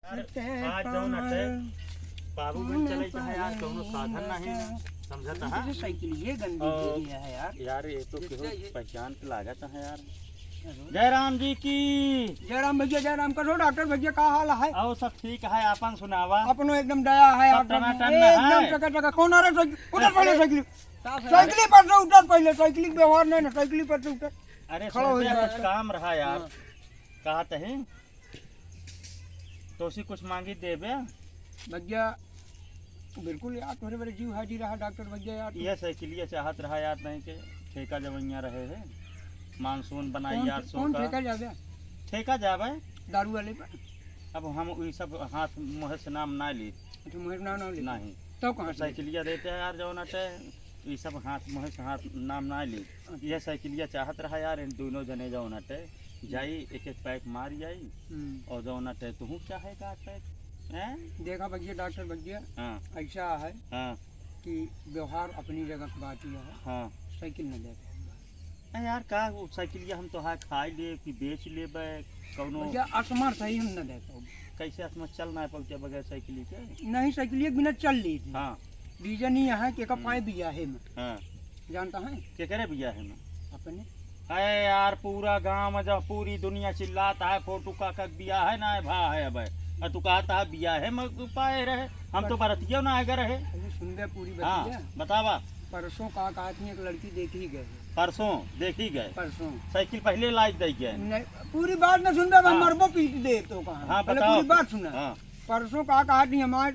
आज जाओ ना ते बाबू बन चले चाहे यार कोनो साधन नहीं समझता है। साइकिल ये गंदी है यार। यार ये तो केहू पहचान के लागत है यार। जयराम जी की जयराम भैया जयराम करो। डॉक्टर भैया का हाल है? आओ सब ठीक है अपन सुनावा। अपनो एकदम दया है। सब टनाटन में है। एकदम टका टका। कौन आ रहा है? उधर पहले साइकिल साइकिल पर से उतर पहले। साइकिल व्यवहार नहीं ना साइकिल पर से उतर। अरे खड़ा हो जा। कुछ काम रहा यार। कहते हैं तो उसी कुछ मांगी देबे भैया। बिल्कुल यार थोड़े बड़े जीव हाजी रहा डॉक्टर भैया यार। ये साइकिलिया चाहत रहा यार नहीं के ठेका जवैया रहे है मानसून बनाई यार सो कौन का ठेका जावे? ठेका जावे दारू वाले पर। अब हम वही सब हाथ मुँह से नाम ना ली अच्छा मुझे नाम ना ले नहीं तो कहां से? साइकिलिया देते हैं यार जो ना ये सब हाथ मुँह से हाथ नाम ना ली। ये साइकिलिया चाहत रहा यार इन दोनों जने जो ना जाई एक एक पैक मार जाई और जो ना तू चाहेगा पैक हैं? देखा भैया डॉक्टर भैया हाँ ऐसा है हाँ कि व्यवहार अपनी जगह की बात ही है। हाँ साइकिल न देते यार का वो साइकिलिया हम तो हाँ खाई ले कि बेच ले कौनो भैया असमर्थ है हम न देते। कैसे असमत चल ना पहुँचे बगैर साइकिल के। नहीं साइकिल एक बिना चल ली थी। हाँ रीजन ही है कि पाए बिया है में हाँ जानता है क्या करे भैया है मैं अपने। अरे यार पूरा गांव में जब पूरी दुनिया चिल्लाता है फोटो का बिया है ना भा है अब और तू कहता है बिया है मैं पाए रहे हम तो बरतिया ना आगे रहे। अरे सुन गए पूरी हाँ बतिया। बतावा। परसों का कहा थी एक लड़की देख ही गए। परसों देख ही गए परसों साइकिल पहले लाइक दे गए। नहीं पूरी बात न सुन रहे हाँ। मरबो पीट दे तो कहा। हाँ पहले बताओ। पूरी बात सुना। हाँ परसों का थी हमारे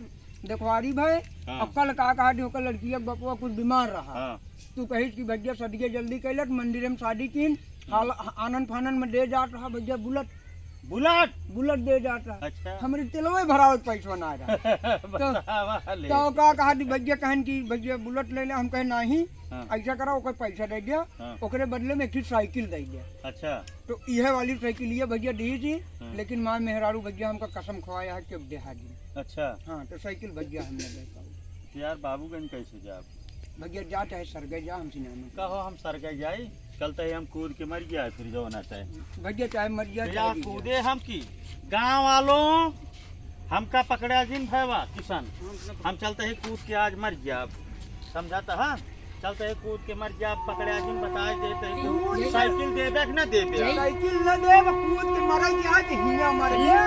देखवारी भाई हाँ। और कल कहा थी ओकर लड़की बपुआ कुछ बीमार रहा। हाँ तू कही कि भैया सदिया जल्दी कैलक मंदिर में शादी की हाल आनंद फानंद में दे जात रहा भैया बुलेट बुलेट बुलेट दे जात रहा। अच्छा हमारे तेलवे भरावे पैसा ना रहा। बतावा ले। तो का कहा थी भैया कहन की भैया बुलेट ले ले हम कहे नहीं हाँ। ऐसा करा ओकर पैसा दे दिया हाँ। ओकरे बदले में एक साइकिल दे दिया। अच्छा तो यह वाली साइकिल ये भैया दी थी हाँ। लेकिन माँ मेहरारू भैया हमका कसम खवाया है कि अब देहा दी। अच्छा हाँ तो साइकिल भैया हमने दे पाई। यार बाबूगंज कैसे जा भैया जा चाहे सरगे जा हम सिनेमा में। कहो हम सर गए जाई कल तो हम कूद के मर गया फिर जो ना भैया चाहे मर जा या चाहे जी कूदे हम की गांव वालों हमका पकड़ा जिन भैया किसान हम चलते ही कूद के आज मर गया समझाता है चलते ही कूद के मर गया पकड़ा जिन बताए देते ही साइकिल देबे कि न देबे जा। साइकिल न दे कूद के मर गया कि हिया मर गया।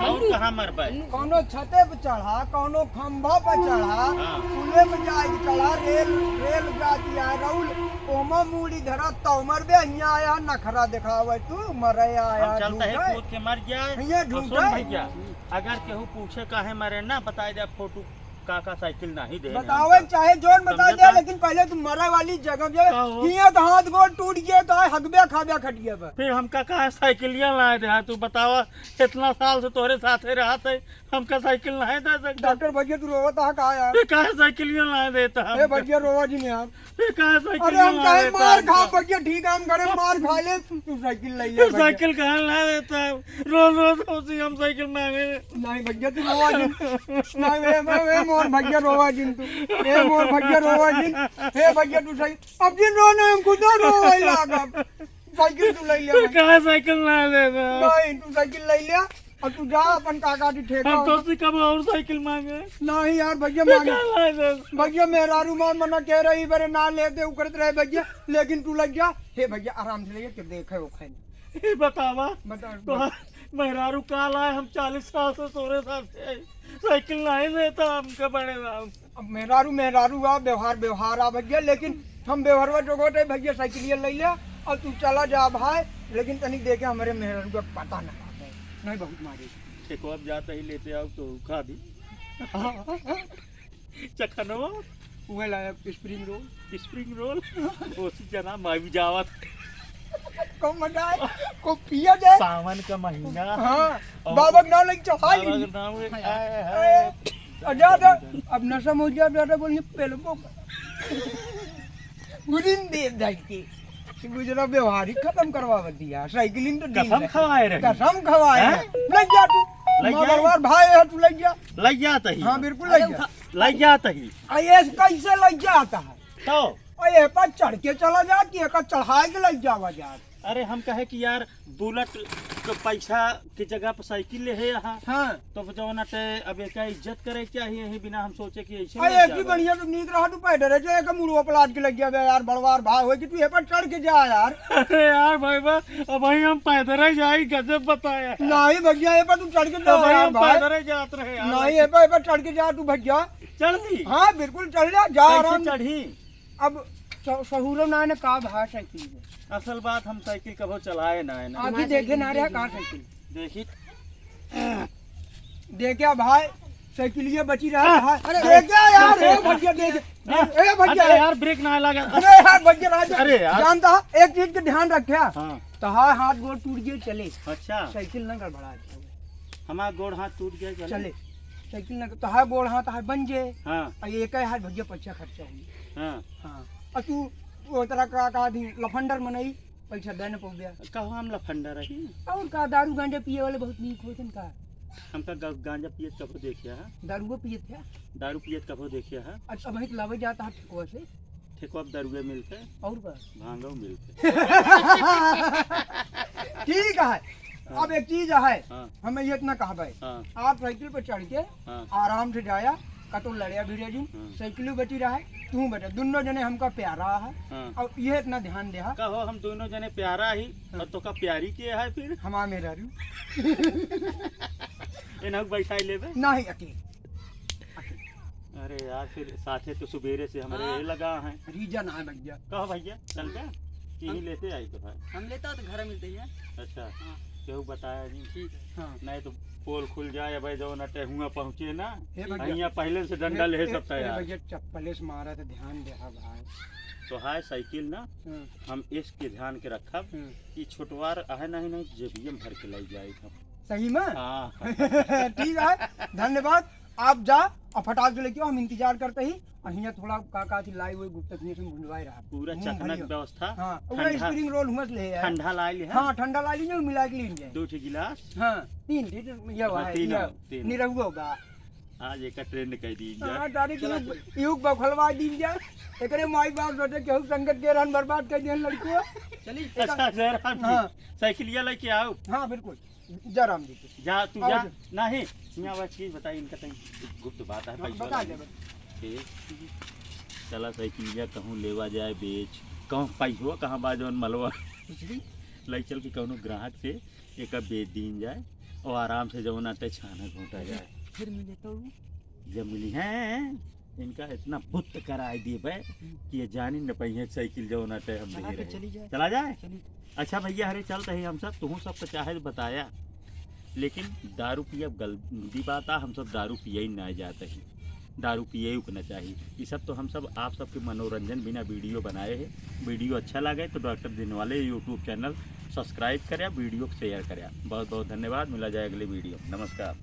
और कहाँ मर पाए कौनो छते पे चढ़ा कौनो खंभा पे चढ़ा हाँ। पुले पे जाए चढ़ा रेल रेल जाती है रउल ओमा मूड़ी धरा तो मर बे हिया आया नखरा दिखावे तू मरे आया। हम चलते ही झूठा है। कूद के मर गया भैया और सुन झूठा है। भैया अगर केहू पूछे काहे मरे ना बताए दे फोटो का साइकिल नहीं दे बतावे चाहे जोन बता दे समझता? लेकिन पहले तुम मरे वाली जगह पे का हो? हिया तो हाथ गोड़ टूट गया तो हगबे खाबे खटिए पे। फिर हमका कहा साइकिलिया लाए दे तू बतावा इतना साल से तोरे साथे रहा थे हमका साइकिल नहीं दे सकता डॉक्टर भैया तू रोवत है कहा यार? फिर कहा साइकिलिया लाए देता ए भैया रोवा जी ने यार। फिर कहा अरे साइकिलिया हम लाए कहे मार खा देता भैया ठीक है हम करे मार खा ले तू साइकिल ले ले फिर भैया। साइकिल कहाँ ला देता है रोज रोज उसी हम साइकिल मांगे नहीं भैया तू रोवा जी नहीं वे मोर भैया रोवा जी तू ए मोर भैया रोवा जी हे भैया तू सही अब जिन रोना हमको तो रोवा ही लागा। साइकिल तू ले ले फिर कहा साइकिल ला देता नहीं तू साइकिल ले ले और तू जा अपन काका की ठेका। हम तो उसी कब और साइकिल मांगे नहीं यार भैया फिर मांगे कहाँ ला देता भैया मेहरारू मान मना कह रही मेरे ना लेते उकरत रहे भैया लेकिन तू लग जा। हे भैया आराम से ले के देखे वो खाने ये बतावा बता तो मेहरारू काल आए हम 40 साल से तोरे साथ साइकिल नहीं देता हमके बड़े राम अब मेहरारू मेहरारू आ व्यवहार व्यवहार आ भैया लेकिन हम व्यवहार जोगोटे भैया साइकिल ले लिया और तू चला जा भाई लेकिन तनिक देखे हमारे मेहरारू का पता ना नहीं बहुत मारे देखो अब जाते ही लेते आओ तो खा दी चखनो वह लाया स्प्रिंग रोल उसी जना मैं भी जावत को मजा है को पिया जाए सावन का महीना हाँ बाबा ना लग चढ़ाई बाबा के नाम के आए ज्यादा अब नशा हो गया ज्यादा बोलिए पेलबो गुरिन दे जाके गुजरा व्यवहार ही खत्म करवा दिया साइकिलिंग तो कसम खवाए रहे कसम खवाए लग जा तू लग जा। मगरवार भाई है तू लग जा। लग जाता ही हाँ बिल्कुल लग जा। लग जाता ही ये कैसे लग जाता है तो ये पर चढ़ के चला जा कि एक चढ़ा के लग जावा जा। अरे हम कहे कि यार बुलेट के पैसा की जगह पर साइकिल ले है यहाँ, हाँ तो जो ना ते अब एक इज्जत करे चाहिए यही बिना हम सोचे कि ऐसे अरे एक ही बढ़िया तो नींद रहा तू पैदल है जो एक मुड़ो पलाट के लग गया बे यार बड़वार भाई हो कि तू ये पर चढ़ के जा यार। अरे यार भाई बा अब भाई हम पैदल ही जाए गजब बताया नहीं भैया ये पर तू चढ़ के जा तो भाई यार हम भाई। पैदल ही जाते रहे यार। नहीं ये पर चढ़ के जा तू भैया। चढ़ दी हाँ बिल्कुल चढ़ जा जा कैसे आराम। चढ़ी? अब सहूरो ना ने का भाई साइकिल में असल बात हम साइकिल कभी चलाए ना है ना। आगे देखे ना रहा कार साइकिल देखी देखा भाई साइकिल ये बची रहा है। अरे देखा यार ए भैया देख ए भैया अरे यार ब्रेक ना लगा। अरे यार भैया राजा अरे यार। जानता है, एक चीज का ध्यान रखा हाँ तो हाँ हाथ गोड़ टूट गए चले अच्छा साइकिल ना गड़बड़ा जाए। हमारा गोड़ हाथ टूट गया चले साइकिल ना तो हाँ गोड़ हाथ बन जाए हाँ और एक ही हाथ भैया पैसा खर्चा हुई। हाँ हाँ और तू वो तरह का दी लफंडर मनई पैसा देने पड़ गया कहो हम लफंडा रही और का दारू गांजा पिए वाले बहुत नीक होते का हमका गांजा पियत कभो देखिया है, दारू पिए थे। दारू पियत कभो देखिया है। अच्छा वही लावे जाता है ठेकुआ से ठेको अब दारुए मिलते और का भांगो मिलते। ठीक है। अब एक चीज है हाँ हमें ये इतना कहा भाई हाँ आप साइकिल पर चढ़ के हाँ आराम से जाया कतो लड़िया भिड़िया जी हाँ। साइकिल बची रहा है तू बेटा दोनों जने हमका प्यारा है हाँ और ये इतना ध्यान दे कहो हम दोनों जने प्यारा ही और तो का प्यारी के है फिर हमा मेरा रू इन्हें बैठा लेबे नहीं अकेले अरे यार फिर साथे तो सुबेरे से हमारे ये लगा है। रीजन है भैया कहो भैया चल क्या यही लेते आई तो भाई हम लेता तो घर मिलते हैं। अच्छा केहू बताया नहीं ठीक है हाँ नहीं तो पोल खुल जाए भाई जो नटे हुआ पहुँचे ना हे भैया यहाँ पहले से डंडा ले सब तैयार। भैया चप्पले से मारा तो ध्यान दे भाई। तो हाय साइकिल ना हाँ, हम इसके ध्यान के रखब हाँ। कि छोटवार आहे नहीं जेबीएम भर के लाई जाए हम। सही में हाँ ठीक है धन्यवाद आप जा और फटाक से लेके आओ, हम इंतजार करते ही और यहाँ थोड़ा काका थी लाई हुई गुप्त से भुंडवाई रहा पूरा मुंह चखनक भरियो। व्यवस्था हाँ वो ठंडा स्प्रिंग रोल हुमस ले है ठंडा ला ली है हाँ ठंडा ला लीजिए मिला के लीजिए 2 गिलास हाँ 3 लीटर ये हाँ, तीन। निरहुआ होगा आज एक ट्रेंड कह दी हाँ तारीख युग बखलवा दी जाए एकरे माई बाप सोचे केहू संगत के रहन बर्बाद कर दिया लड़को चली अच्छा जयराम हाँ। जी साइकिलिया लेके आओ हाँ बिल्कुल जयराम जी के जा तू आओ जा जी। नहीं यहाँ वह चीज बताई इनका कहीं गुप्त बात है पैसा बता वाली। दे ठीक चला साइकिलिया कहूँ लेवा जाए बेच कहूँ पैसो कहाँ बाजौन मलवा लई चल के कहूँ ग्राहक से एक बेच दीन जाए और आराम से जब नाटे छाना घूटा जाए फिर मिले तो जब मिली है इनका इतना बुत कराए दिए भाई कि ये जानी न पहिए साइकिल जो नाटे हम दे रहे चली जाए चला जाए। चली अच्छा भैया हरे चलते हैं हम सब तुम सब तो चाहे तो बताया लेकिन दारू पिए गलती बात आ हम सब दारू पिए ही ना जाते हैं दारू पिए ही उकना चाहिए ये सब तो हम सब आप सबके मनोरंजन बिना वीडियो बनाए हैं। वीडियो अच्छा लगे तो डॉक्टर दिनवाले यूट्यूब चैनल सब्सक्राइब करें वीडियो शेयर करें। बहुत बहुत धन्यवाद मिला जाए अगले वीडियो नमस्कार।